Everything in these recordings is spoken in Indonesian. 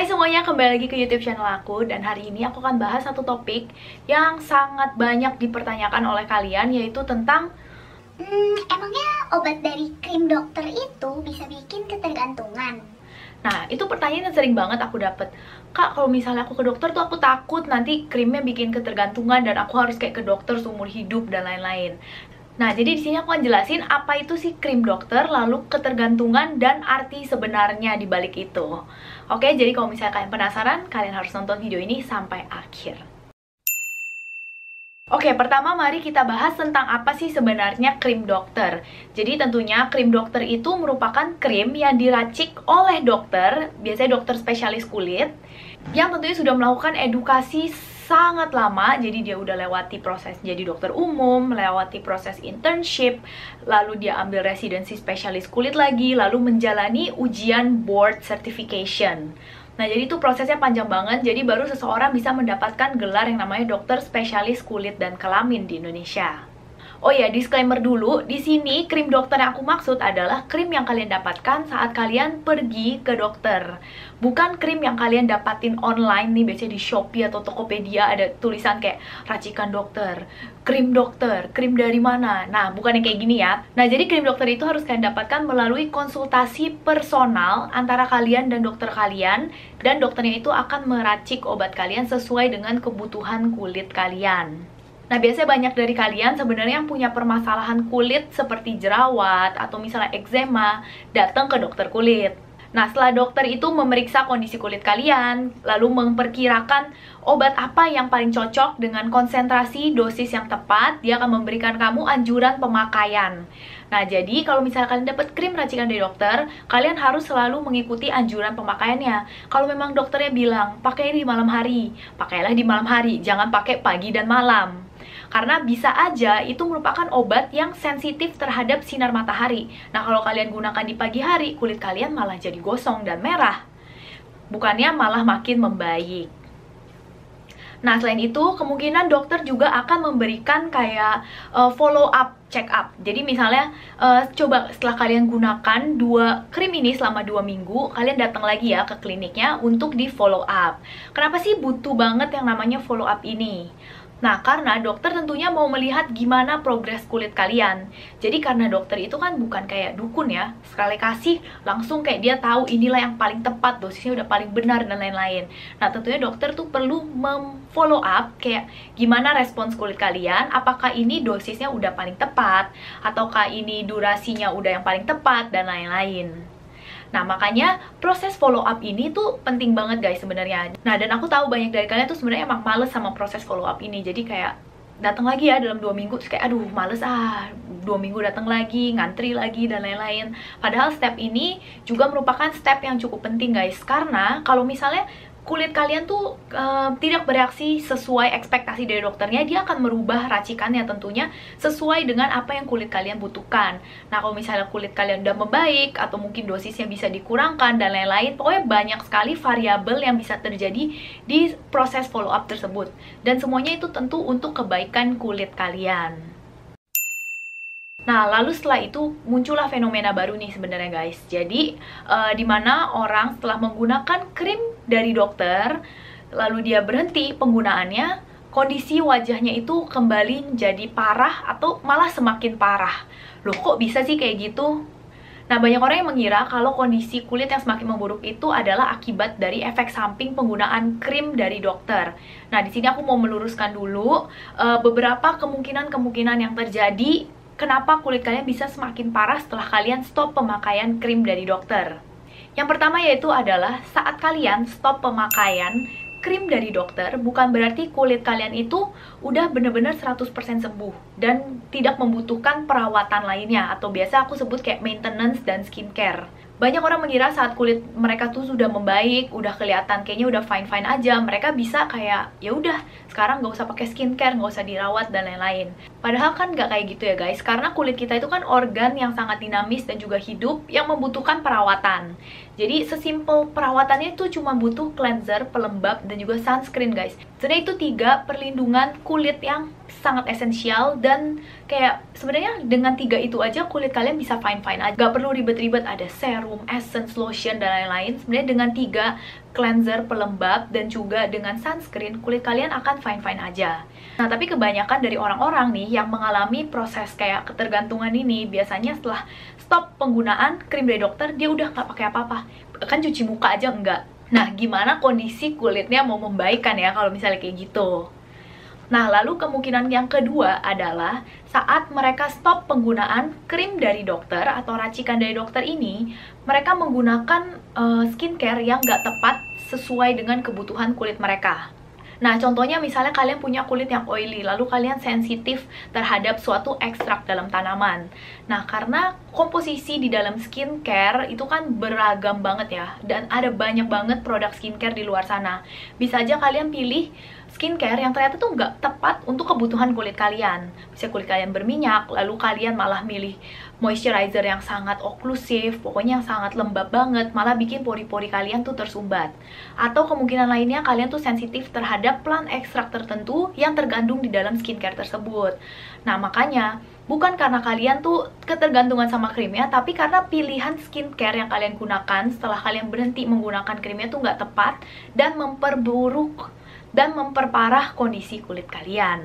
Hai semuanya, kembali lagi ke YouTube channel aku. Dan hari ini aku akan bahas satu topik yang sangat banyak dipertanyakan oleh kalian, yaitu tentang emangnya obat dari krim dokter itu bisa bikin ketergantungan? Nah, itu pertanyaan yang sering banget aku dapet. Kak, kalau misalnya aku ke dokter tuh aku takut nanti krimnya bikin ketergantungan dan aku harus kayak ke dokter seumur hidup dan lain-lain. Nah, jadi di sini aku akan jelasin apa itu sih krim dokter, lalu ketergantungan dan arti sebenarnya di balik itu. Oke, jadi kalau misalnya kalian penasaran, kalian harus nonton video ini sampai akhir. Oke, pertama mari kita bahas tentang apa sih sebenarnya krim dokter. Jadi tentunya krim dokter itu merupakan krim yang diracik oleh dokter, biasanya dokter spesialis kulit, yang tentunya sudah melakukan edukasi sangat lama. Jadi dia udah lewati proses jadi dokter umum, melewati proses internship, lalu dia ambil residensi spesialis kulit lagi, lalu menjalani ujian board certification. Nah, jadi itu prosesnya panjang banget, jadi baru seseorang bisa mendapatkan gelar yang namanya dokter spesialis kulit dan kelamin di Indonesia. Oh ya, disclaimer dulu, di sini krim dokter yang aku maksud adalah krim yang kalian dapatkan saat kalian pergi ke dokter. Bukan krim yang kalian dapatin online nih, biasanya di Shopee atau Tokopedia ada tulisan kayak racikan dokter, krim dari mana. Nah, bukan yang kayak gini ya. Nah, jadi krim dokter itu harus kalian dapatkan melalui konsultasi personal antara kalian dan dokter kalian, dan dokternya itu akan meracik obat kalian sesuai dengan kebutuhan kulit kalian. Nah, biasanya banyak dari kalian sebenarnya yang punya permasalahan kulit seperti jerawat atau misalnya eczema, datang ke dokter kulit. Nah, setelah dokter itu memeriksa kondisi kulit kalian, lalu memperkirakan obat apa yang paling cocok dengan konsentrasi dosis yang tepat, dia akan memberikan kamu anjuran pemakaian. Nah, jadi kalau misalnya kalian dapat krim racikan dari dokter, kalian harus selalu mengikuti anjuran pemakaiannya. Kalau memang dokternya bilang, pakai di malam hari, pakailah di malam hari, jangan pakai pagi dan malam. Karena bisa aja itu merupakan obat yang sensitif terhadap sinar matahari. Nah, kalau kalian gunakan di pagi hari, kulit kalian malah jadi gosong dan merah. Bukannya malah makin membaik. Nah, selain itu, kemungkinan dokter juga akan memberikan kayak follow up, check up. Jadi misalnya, coba setelah kalian gunakan 2 krim ini selama 2 minggu, kalian datang lagi ya ke kliniknya untuk di follow up. Kenapa sih butuh banget yang namanya follow up ini? Nah, karena dokter tentunya mau melihat gimana progres kulit kalian. Jadi karena dokter itu kan bukan kayak dukun ya, sekali kasih langsung kayak dia tahu inilah yang paling tepat, dosisnya udah paling benar dan lain-lain. Nah, tentunya dokter tuh perlu follow up kayak gimana respons kulit kalian, apakah ini dosisnya udah paling tepat, ataukah ini durasinya udah yang paling tepat, dan lain-lain. Nah, makanya proses follow up ini tuh penting banget guys sebenarnya. Nah, dan aku tahu banyak dari kalian tuh sebenarnya emang males sama proses follow up ini. Jadi kayak datang lagi ya dalam 2 minggu, terus kayak aduh males 2 minggu datang lagi, ngantri lagi dan lain-lain. Padahal step ini juga merupakan step yang cukup penting guys. Karena kalau misalnya kulit kalian tuh tidak bereaksi sesuai ekspektasi dari dokternya, dia akan merubah racikannya tentunya sesuai dengan apa yang kulit kalian butuhkan. Nah, kalau misalnya kulit kalian udah membaik atau mungkin dosisnya bisa dikurangkan dan lain-lain, pokoknya banyak sekali variabel yang bisa terjadi di proses follow up tersebut. Dan semuanya itu tentu untuk kebaikan kulit kalian. Nah, lalu setelah itu muncullah fenomena baru nih sebenarnya guys. Jadi, dimana orang setelah menggunakan krim dari dokter, lalu dia berhenti penggunaannya, kondisi wajahnya itu kembali menjadi parah atau malah semakin parah. Loh, kok bisa sih kayak gitu? Nah, banyak orang yang mengira kalau kondisi kulit yang semakin memburuk itu adalah akibat dari efek samping penggunaan krim dari dokter. Nah, di sini aku mau meluruskan dulu beberapa kemungkinan-kemungkinan yang terjadi kenapa kulit kalian bisa semakin parah setelah kalian stop pemakaian krim dari dokter. Yang pertama yaitu adalah saat kalian stop pemakaian krim dari dokter, bukan berarti kulit kalian itu udah bener-bener 100% sembuh dan tidak membutuhkan perawatan lainnya, atau biasa aku sebut kayak maintenance dan skincare. Banyak orang mengira saat kulit mereka tuh sudah membaik, udah kelihatan kayaknya udah fine-fine aja, mereka bisa kayak ya udah sekarang nggak usah pakai skincare, nggak usah dirawat dan lain-lain. Padahal kan nggak kayak gitu ya guys, karena kulit kita itu kan organ yang sangat dinamis dan juga hidup yang membutuhkan perawatan. Jadi sesimpel perawatannya itu cuma butuh cleanser, pelembab, dan juga sunscreen guys. Sebenarnya itu 3 perlindungan kulit yang sangat esensial, dan kayak sebenarnya dengan 3 itu aja kulit kalian bisa fine-fine aja. Gak perlu ribet-ribet ada serum, essence, lotion, dan lain-lain. Sebenarnya dengan 3 cleanser, pelembab, dan juga dengan sunscreen, kulit kalian akan fine-fine aja. Nah, tapi kebanyakan dari orang-orang nih yang mengalami proses kayak ketergantungan ini, biasanya setelah stop penggunaan krim dari dokter, dia udah nggak pakai apa-apa. Kan cuci muka aja enggak. Nah, gimana kondisi kulitnya mau membaikkan ya kalau misalnya kayak gitu? Nah, lalu kemungkinan yang kedua adalah saat mereka stop penggunaan krim dari dokter atau racikan dari dokter ini, mereka menggunakan skincare yang nggak tepat sesuai dengan kebutuhan kulit mereka. Nah, contohnya misalnya kalian punya kulit yang oily, lalu kalian sensitif terhadap suatu ekstrak dalam tanaman. Nah, karena komposisi di dalam skincare itu kan beragam banget ya, dan ada banyak banget produk skincare di luar sana. Bisa aja kalian pilih skincare yang ternyata tuh nggak tepat untuk kebutuhan kulit kalian. Bisa kulit kalian berminyak, lalu kalian malah milih moisturizer yang sangat oklusif, pokoknya yang sangat lembab banget, malah bikin pori-pori kalian tuh tersumbat. Atau kemungkinan lainnya kalian tuh sensitif terhadap plant ekstrak tertentu yang terkandung di dalam skincare tersebut. Nah, makanya bukan karena kalian tuh ketergantungan sama krimnya, tapi karena pilihan skincare yang kalian gunakan setelah kalian berhenti menggunakan krimnya tuh nggak tepat dan memperburuk dan memperparah kondisi kulit kalian.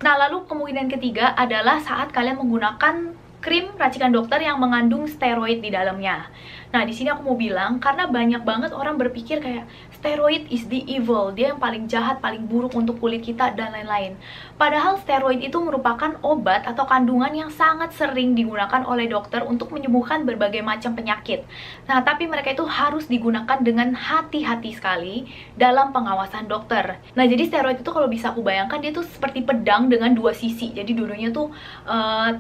Nah, lalu kemungkinan ketiga adalah saat kalian menggunakan krim racikan dokter yang mengandung steroid di dalamnya. Nah, di sini aku mau bilang, karena banyak banget orang berpikir kayak steroid is the evil, dia yang paling jahat, paling buruk untuk kulit kita, dan lain-lain. Padahal steroid itu merupakan obat atau kandungan yang sangat sering digunakan oleh dokter untuk menyembuhkan berbagai macam penyakit. Nah, tapi mereka itu harus digunakan dengan hati-hati sekali dalam pengawasan dokter. Nah, jadi steroid itu kalau bisa aku bayangkan, dia tuh seperti pedang dengan dua sisi. Jadi dulunya tuh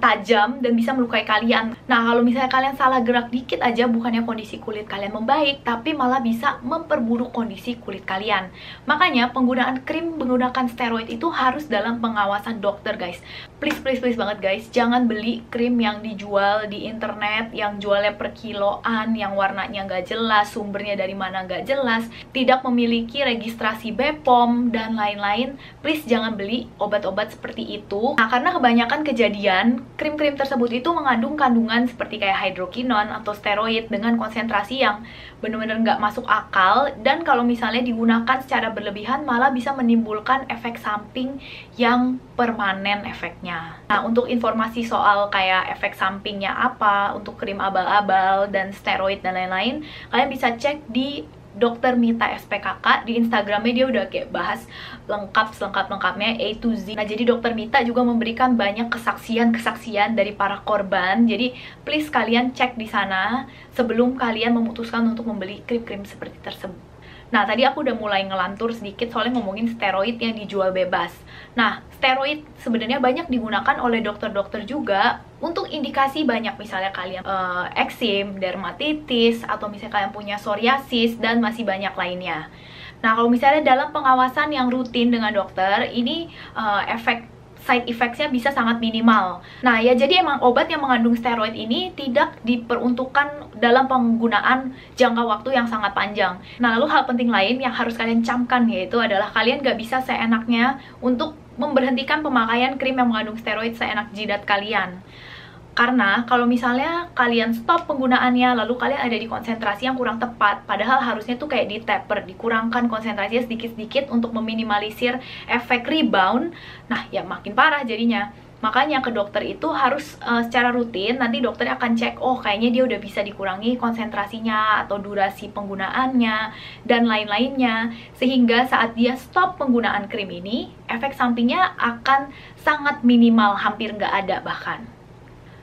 tajam dan bisa melukai kalian. Nah, kalau misalnya kalian salah gerak dikit aja, bukannya kondisi kulit kalian membaik, tapi malah bisa memperburuk kondisi kulit kalian. Makanya penggunaan krim menggunakan steroid itu harus dalam pengawasan dokter, guys. Please banget guys, jangan beli krim yang dijual di internet, yang jualnya per kiloan, yang warnanya nggak jelas, sumbernya dari mana nggak jelas, tidak memiliki registrasi BPOM, dan lain-lain. Please jangan beli obat-obat seperti itu. Nah, karena kebanyakan kejadian, krim-krim tersebut itu mengandung kandungan seperti kayak hydroquinone atau steroid dengan konsentrasi yang benar-benar nggak masuk akal, dan kalau misalnya digunakan secara berlebihan malah bisa menimbulkan efek samping yang permanen efeknya. Nah, untuk informasi soal kayak efek sampingnya apa untuk krim abal-abal dan steroid dan lain-lain, kalian bisa cek di Dr. Mita SPKK di Instagramnya. Dia udah kayak bahas lengkapnya A to Z. Nah, jadi Dr. Mita juga memberikan banyak kesaksian dari para korban. Jadi please kalian cek di sana sebelum kalian memutuskan untuk membeli krim-krim seperti tersebut. Nah, tadi aku udah mulai ngelantur sedikit soalnya ngomongin steroid yang dijual bebas. Nah, steroid sebenarnya banyak digunakan oleh dokter-dokter juga untuk indikasi banyak, misalnya kalian eksim, dermatitis, atau misalnya kalian punya psoriasis, dan masih banyak lainnya. Nah, kalau misalnya dalam pengawasan yang rutin dengan dokter, ini side effects-nya bisa sangat minimal. Nah, ya jadi emang obat yang mengandung steroid ini tidak diperuntukkan dalam penggunaan jangka waktu yang sangat panjang. Nah, lalu hal penting lain yang harus kalian camkan yaitu adalah kalian gak bisa seenaknya untuk memberhentikan pemakaian krim yang mengandung steroid seenak jidat kalian. Karena kalau misalnya kalian stop penggunaannya, lalu kalian ada di konsentrasi yang kurang tepat, padahal harusnya tuh kayak di-taper, dikurangkan konsentrasinya sedikit-sedikit untuk meminimalisir efek rebound. Nah, ya makin parah jadinya. Makanya ke dokter itu harus secara rutin, nanti dokter akan cek, oh kayaknya dia udah bisa dikurangi konsentrasinya atau durasi penggunaannya, dan lain-lainnya. Sehingga saat dia stop penggunaan krim ini, efek sampingnya akan sangat minimal, hampir nggak ada bahkan.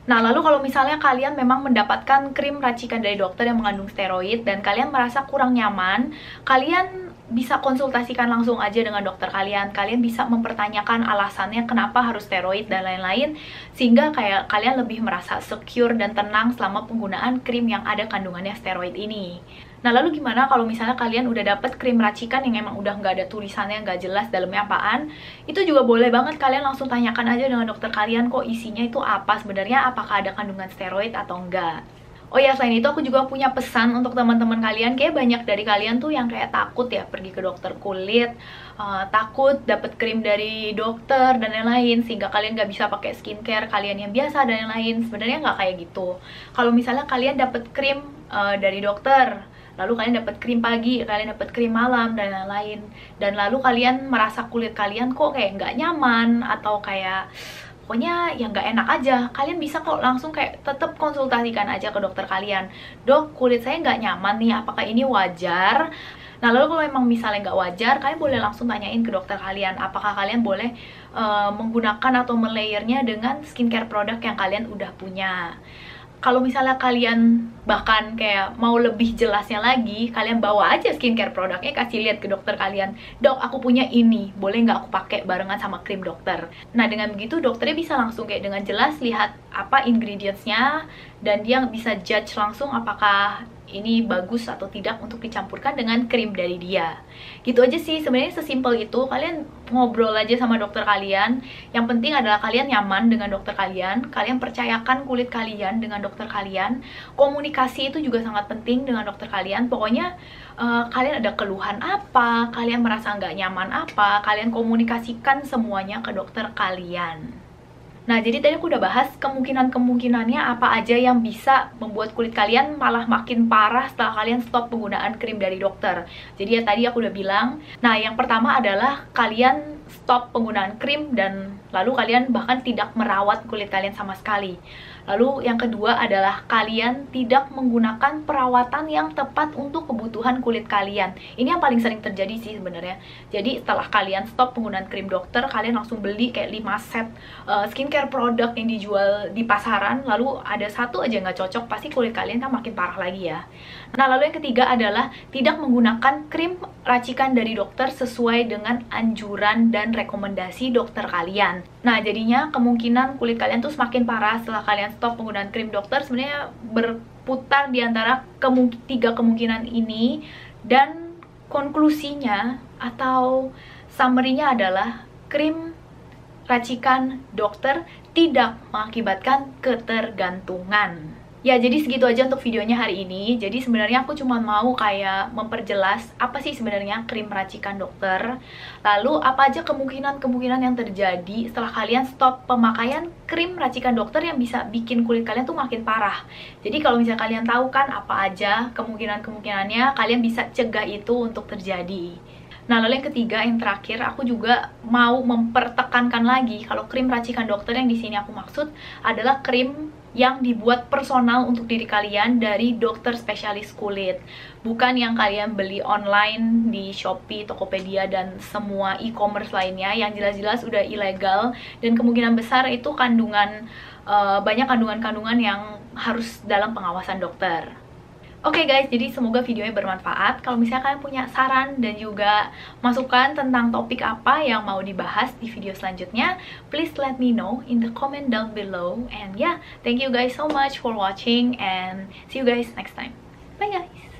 Nah, lalu kalau misalnya kalian memang mendapatkan krim racikan dari dokter yang mengandung steroid dan kalian merasa kurang nyaman, kalian bisa konsultasikan langsung aja dengan dokter kalian. Kalian bisa mempertanyakan alasannya kenapa harus steroid dan lain-lain, sehingga kayak kalian lebih merasa secure dan tenang selama penggunaan krim yang ada kandungannya steroid ini. Nah, lalu gimana kalau misalnya kalian udah dapet krim racikan yang emang udah nggak ada tulisannya, nggak jelas dalamnya apaan? Itu juga boleh banget kalian langsung tanyakan aja dengan dokter kalian, kok isinya itu apa sebenarnya, apakah ada kandungan steroid atau enggak. Oh ya, selain itu aku juga punya pesan untuk teman-teman kalian. Kayak banyak dari kalian tuh yang kayak takut ya pergi ke dokter kulit, takut dapet krim dari dokter dan lain-lain, sehingga kalian nggak bisa pakai skincare kalian yang biasa dan lain-lain. Sebenarnya nggak kayak gitu. Kalau misalnya kalian dapet krim dari dokter, lalu kalian dapat krim pagi, kalian dapat krim malam, dan lain-lain. Dan lalu kalian merasa kulit kalian kok kayak nggak nyaman, atau kayak pokoknya yang nggak enak aja, kalian bisa kok langsung kayak tetap konsultasikan aja ke dokter kalian. Dok, kulit saya nggak nyaman nih, apakah ini wajar? Nah, lalu kalau memang misalnya nggak wajar, kalian boleh langsung tanyain ke dokter kalian, apakah kalian boleh menggunakan atau melayernya dengan skincare produk yang kalian udah punya. Kalau misalnya kalian bahkan kayak mau lebih jelasnya lagi, kalian bawa aja skincare produknya, kasih lihat ke dokter kalian. Dok, aku punya ini, boleh nggak aku pakai barengan sama krim dokter? Nah, dengan begitu dokternya bisa langsung kayak dengan jelas lihat apa ingredientsnya, dan dia bisa judge langsung apakah ini bagus atau tidak untuk dicampurkan dengan krim dari dia. Gitu aja sih, sebenarnya sesimpel itu. Kalian ngobrol aja sama dokter kalian. Yang penting adalah kalian nyaman dengan dokter kalian, kalian percayakan kulit kalian dengan dokter kalian. Komunikasi itu juga sangat penting dengan dokter kalian. Pokoknya kalian ada keluhan apa, kalian merasa nggak nyaman apa, kalian komunikasikan semuanya ke dokter kalian. Nah, jadi tadi aku udah bahas kemungkinan-kemungkinannya apa aja yang bisa membuat kulit kalian malah makin parah setelah kalian stop penggunaan krim dari dokter. Jadi ya tadi aku udah bilang, nah yang pertama adalah kalian stop penggunaan krim dan lalu kalian bahkan tidak merawat kulit kalian sama sekali. Lalu yang kedua adalah kalian tidak menggunakan perawatan yang tepat untuk kebutuhan kulit kalian. Ini yang paling sering terjadi sih sebenarnya. Jadi setelah kalian stop penggunaan krim dokter, kalian langsung beli kayak 5 set skincare produk yang dijual di pasaran, lalu ada satu aja nggak cocok, pasti kulit kalian kan makin parah lagi ya. Nah, lalu yang ketiga adalah tidak menggunakan krim racikan dari dokter sesuai dengan anjuran dan rekomendasi dokter kalian. Nah, jadinya kemungkinan kulit kalian tuh semakin parah setelah kalian stop penggunaan krim dokter sebenarnya berputar di antara tiga kemungkinan ini, dan konklusinya atau summary-nya adalah krim racikan dokter tidak mengakibatkan ketergantungan. Ya, jadi segitu aja untuk videonya hari ini. Jadi sebenarnya aku cuma mau kayak memperjelas apa sih sebenarnya krim racikan dokter. Lalu apa aja kemungkinan-kemungkinan yang terjadi setelah kalian stop pemakaian krim racikan dokter yang bisa bikin kulit kalian tuh makin parah. Jadi kalau misalnya kalian tahu kan apa aja kemungkinan-kemungkinannya, kalian bisa cegah itu untuk terjadi. Nah, lalu yang ketiga, yang terakhir, aku juga mau mempertekankan lagi kalau krim racikan dokter yang di sini aku maksud adalah krim yang dibuat personal untuk diri kalian dari dokter spesialis kulit, bukan yang kalian beli online di Shopee, Tokopedia, dan semua e-commerce lainnya yang jelas-jelas udah ilegal dan kemungkinan besar itu banyak kandungan-kandungan yang harus dalam pengawasan dokter. Oke guys, jadi semoga videonya bermanfaat. Kalau misalnya kalian punya saran dan juga masukan tentang topik apa yang mau dibahas di video selanjutnya, please let me know in the comment down below. And yeah, thank you guys so much for watching and see you guys next time. Bye guys!